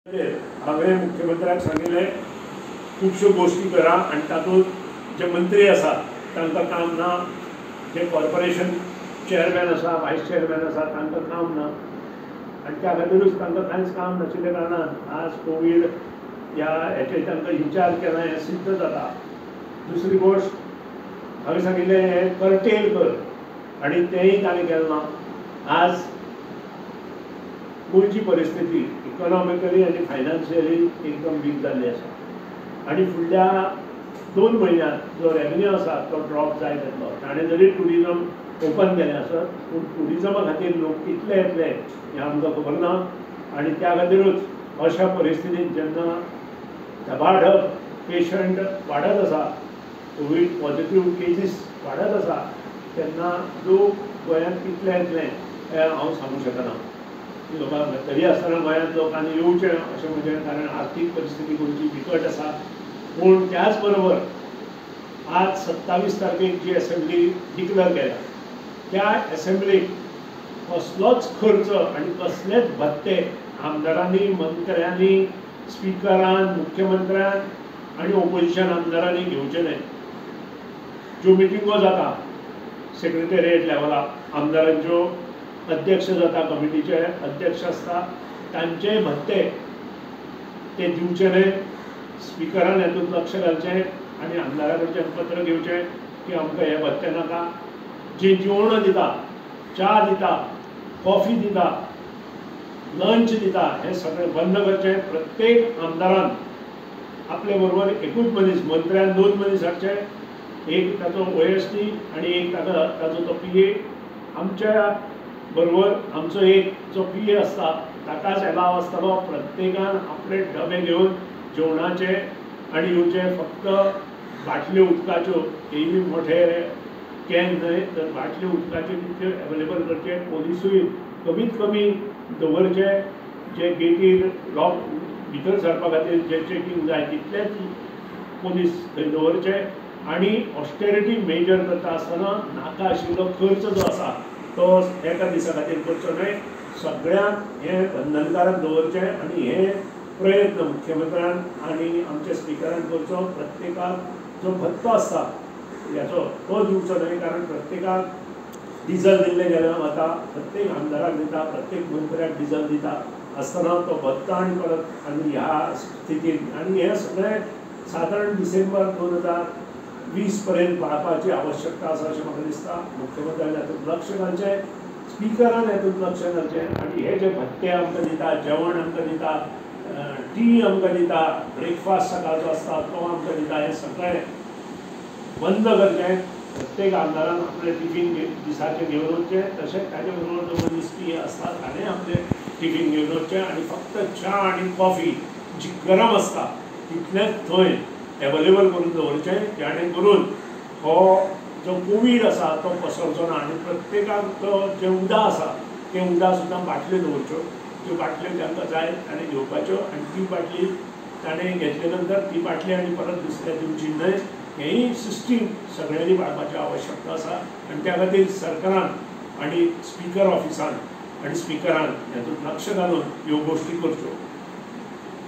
हांवें मुख्यमंत्र्याक सांगिल्लें खुबश्यो गोश्टी करा आनी तातूंत जे मंत्री आसा तांकां काम ना, जे कॉर्पोरेशन चेअरमॅन आसा व्हायस चेअरमॅन आसा तांकां काम ना आनी त्या खातीरूच तांकां कांयच काम नाशिल्ल्या कारणान आज कोवीड ह्या हेचे तांकां इन्चार्ज केला हें सिद्ध जाता। दुसरी गोश्ट हांवें सांगिल्लें हें कर्टेल कर आनी तेंय ताणें केलें ना। आज गोंयची परिस्थिती इकॉनॉमिकली आनी फायनान्शियली एकदम वीक जाल्ली आसा आनी फुडल्या 2 म्हयन्यांत जो रेवेन्यू आसा तो ड्रॉप जायत येतलो। ताणें जरी टुरिजम ओपन केलें आसत पूण टुरिजमा खातीर लोक कितले येतले हें आमकां खबर ना आनी त्या खातीरूच अशा परिस्थितींत जेन्ना धबाधब पेशंट वाडत आसा, कोवीड पॉझिटिव्ह केसीस वाडत आसा तेन्ना लोक गोंयांत कितले येतले हें हांव सांगूंक शकना। तरी आसतना गोंयांत लोकांनी येवचें अशें म्हजें, कारण आर्थीक परिस्थिती गोंयची बिकट आसा। पूण त्याच बरोबर आज 27 तारखेक जी असेंब्ली डिक्लेअर केल्या त्या असेंब्लीक कसलोच खर्च आनी कसलेच भत्ते आमदारांनी, मंत्र्यांनी, स्पिकरान, मुख्यमंत्र्यान आनी ओपोजिशन आमदारांनी घेवचे न्हय। ज्यो मिटिंगो जाता सेक्रेटरिएट लेवलार आमदारांच्यो, अध्यक्ष जाता, कमिटीचे अध्यक्ष आसता, तांचे भत्ते ते दिवचे न्हय। स्पिकरान हेतूंत लक्ष घालचें आनी आमदारा कडच्यान पत्र घेवचें की आमकां हे भत्ते नाका। जे जेवण दिता, च्या दिता, कॉफी दिता, लंच दिता हें सगळें बंद करचें। प्रत्येक आमदारान आपले बरोबर एकूच मनीस, मंत्र्यान 2 मनीस हाडचे, एक ताचो OSD आनी एक ताचो तो PA। आमच्या बरोबर आमचो एक जो PA आसता ताकाच एलाव आसतलो। प्रत्येकान आपले डबे घेवन जेवणाचे आनी येवचे। फक्त बाटल्यो उदकाच्यो, तेय मोठे कॅन न्हय तर बाटल्यो उदकाच्यो तितल्यो एवेलेबल करचे। पोलिसूय कमीत कमी दवरचे, जे गेटीर लॉक भितर सरपा खातीर जे चेकिंग जाय तितलेच पोलीस थंय दवरचे आनी ऑस्टेरिटी मेजर करता आसतना नाका आशिल्लो खर्च जो आसा तो एका दिसा खातीर करचो न्हय। सगळ्यांक हें बंधनकारक दवरचें आनी हे प्रयत्न मुख्यमंत्र्यान आनी आमच्या स्पिकरान करचो। प्रत्येकाक जो भत्तो आसता ह्याचो तो दिवचो न्हय, कारण प्रत्येकाक डिझल दिल्लें गेल्या वता, प्रत्येक आमदाराक दिता, प्रत्येक मंत्र्याक डिझल दिता आसतना तो भत्तो आनी परत आनी ह्या स्थितींत आनी हें सगळें सादारण डिसेंबर 2020 पर्यंत पाळपाची आवश्यकता आसा अशें म्हाका दिसता। मुख्यमंत्र्यान हातूंत लक्ष घालचें, स्पिकरान हातूंत लक्ष घालचें आनी हे जे भत्ते आमकां दिता, जेवण आमकां दिता, टी आमकां दिता, ब्रेकफास्ट सकाळचो आसता तो आमकां दिता, हें सगळें बंद करचें। प्रत्येक आमदारान आपले टिफीन दिसाचे घेवन वचचें, तशेंच ताचे बरोबर जो मनीस PA आसता ताणें आपले टिफीन घेवन वचचें आनी फक्त च्या आनी कॉफी जी गरम आसता तितलेंच थंय एवेलेबल करून दवरचें, जेणे करून हो जो कोवीड आसा तो पसरचो ना। आनी प्रत्येकाक तो जें उदक आसा तें उदक सुद्दां बाटल्यो दवरच्यो, त्यो बाटल्यो तांकां जाय ताणें घेवपाच्यो आनी ती बाटली ताणें घेतले नंतर ती बाटली आनी परत दुसऱ्या दिवची न्हय। हेंय सिस्टीम सगळ्यांनी पाळपाची आवश्यकता आसा आनी त्या खातीर सरकारान आनी स्पिकर ऑफिसान आनी स्पिकरान हातूंत लक्ष घालून ह्यो गोश्टी करच्यो।